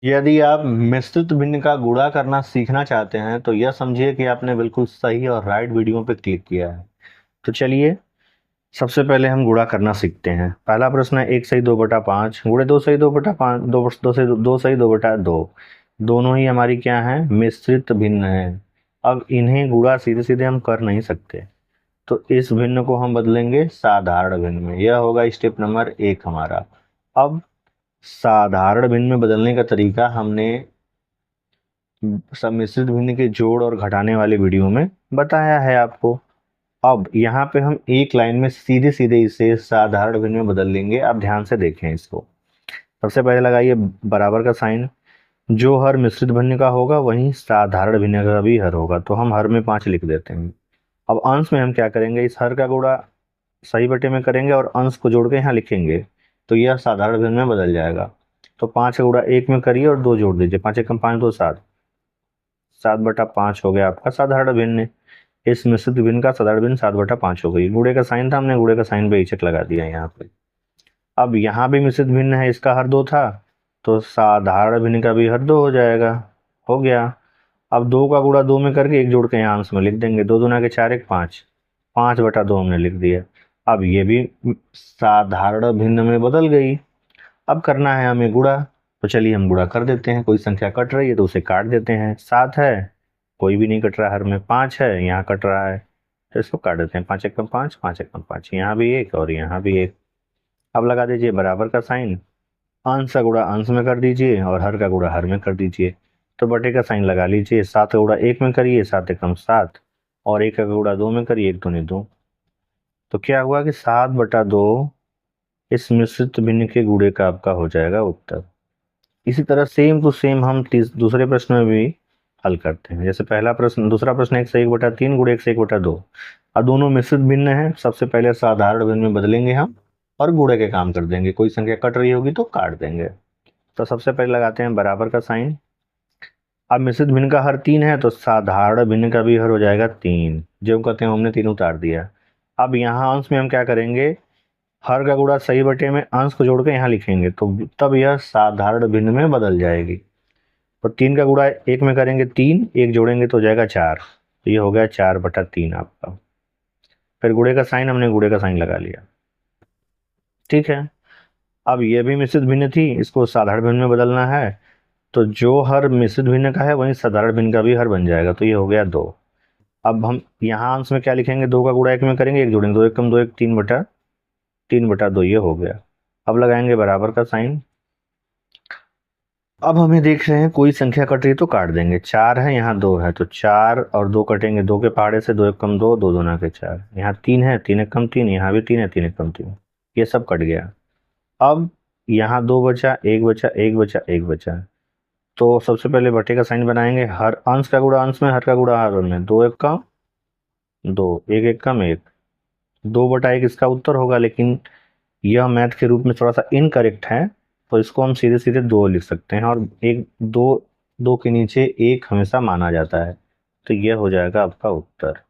यदि आप मिश्रित भिन्न का गुणा करना सीखना चाहते हैं तो यह समझिए कि आपने बिल्कुल सही और राइट वीडियो पे क्लिक किया है। तो चलिए सबसे पहले हम गुणा करना सीखते हैं। पहला प्रश्न है 1/2/5 गुणे 2/2/5 2/2 दोनों ही हमारी क्या है, मिश्रित भिन्न है। अब इन्हें गुणा सीधे सीधे हम कर नहीं सकते, तो इस भिन्न को हम बदलेंगे साधारण भिन्न में। यह होगा स्टेप नंबर 1 हमारा। अब साधारण भिन्न में बदलने का तरीका हमने सम्मिश्रित भिन्न के जोड़ और घटाने वाले वीडियो में बताया है आपको। अब यहाँ पे हम एक लाइन में सीधे सीधे इसे साधारण भिन्न में बदल लेंगे। आप ध्यान से देखें इसको। सबसे पहले लगाइए बराबर का साइन। जो हर मिश्रित भिन्न का होगा वहीं साधारण भिन्न का भी हर होगा, तो हम हर में 5 लिख देते हैं। अब अंश में हम क्या करेंगे, इस हर का गुणा सही बटे में करेंगे और अंश को जोड़ के यहाँ लिखेंगे, तो यह साधारण भिन्न में बदल जाएगा। तो 5 का गुणा 1 में करिए और 2 जोड़ दीजिए। 5 एकम 5 2 7, 7/5 हो गया आपका साधारण भिन्न। इस मिश्रित भिन्न का साधारण भिन्न 7/5 हो गई। गुणे का साइन था, हमने गुणे का साइन पे चेक लगा दिया यहाँ पे। अब यहाँ भी मिश्रित भिन्न है, इसका हर 2 था, तो साधारण भिन्न का भी हर 2 हो जाएगा। हो गया। अब 2 का गुणा 2 में करके 1 जोड़ के यहाँ अंश में लिख देंगे। 2 दूना के 4 1 5, 5/2 हमने लिख दिया। अब ये भी साधारण भिन्न में बदल गई। अब करना है हमें गुणा, तो चलिए हम गुणा कर देते हैं। कोई संख्या कट रही है तो उसे काट देते हैं। 7 है, कोई भी नहीं कट रहा, हर में 5 है, यहाँ कट रहा है, तो इसको काट देते हैं। 5 एकम 5, 5 एकम 5, यहाँ भी 1 और यहाँ भी 1। अब लगा दीजिए बराबर का साइन। अंश का गुणा अंश में कर दीजिए और हर का गुणा हर में कर दीजिए। तो बटे का साइन लगा लीजिए। 7 का गुणा 1 में करिए, 7 एकम 7, और 1 का गुणा 2 में करिए, 1 दूनी 2। तो क्या हुआ कि 7/2 इस मिश्रित भिन्न के गुणे का आपका हो जाएगा उत्तर। इसी तरह सेम टू सेम हम दूसरे प्रश्न में भी हल करते हैं। जैसे पहला प्रश्न, दूसरा प्रश्न 1/1/3 गुणे 1/1/2। अब दोनों मिश्रित भिन्न है, सबसे पहले साधारण भिन्न में बदलेंगे हम और गुणे के काम कर देंगे। कोई संख्या कट रही होगी तो काट देंगे। तो सबसे पहले लगाते हैं बराबर का साइन। अब मिश्रित भिन्न का हर 3 है, तो साधारण भिन्न का भी हर हो जाएगा 3। जो कहते हैं हमने 3 उतार दिया। अब यहाँ अंश में हम क्या करेंगे, हर का गुणा सही बटे में अंश को जोड़ के यहाँ लिखेंगे, तो तब यह साधारण भिन्न में बदल जाएगी। और 3 का गुणा 1 में करेंगे 3, 1 जोड़ेंगे तो हो जाएगा 4, तो ये हो गया 4/3 आपका। फिर गुणे का साइन, हमने गुणे का साइन लगा लिया। ठीक है। अब ये भी मिश्रित भिन्न थी, इसको साधारण भिन्न में बदलना है, तो जो हर मिश्रित भिन्न का है वहीं साधारण भिन्न का भी हर बन जाएगा, तो ये हो गया 2। अब हम यहाँ अंश में क्या लिखेंगे, 2 का गुणा 1 में करेंगे, 1 जोड़ेंगे, 2 एकम 2 1, 3/2 ये हो गया। अब लगाएंगे बराबर का साइन। अब हमें देख रहे हैं कोई संख्या कट रही है तो काट देंगे। 4 है, यहाँ 2 है, तो 4 और 2 कटेंगे, 2 के पहाड़े से 2 एकम 2, 2 दूना के 4। यहाँ 3 है, 3 एकम 3, यहाँ भी 3 है, 3 एकम 3, ये सब कट गया। अब यहाँ 2 बचा, 1 बचा, 1 बचा, 1 बचा। तो सबसे पहले बटे का साइन बनाएंगे। हर अंश का गुणा अंश में, हर का गुणा हर में। 2 एकम 2, 1 एकम 1, 2/1 इसका उत्तर होगा, लेकिन यह मैथ के रूप में थोड़ा सा इनकरेक्ट है, तो इसको हम सीधे सीधे 2 लिख सकते हैं। और 1 2 2 के नीचे 1 हमेशा माना जाता है, तो यह हो जाएगा आपका उत्तर।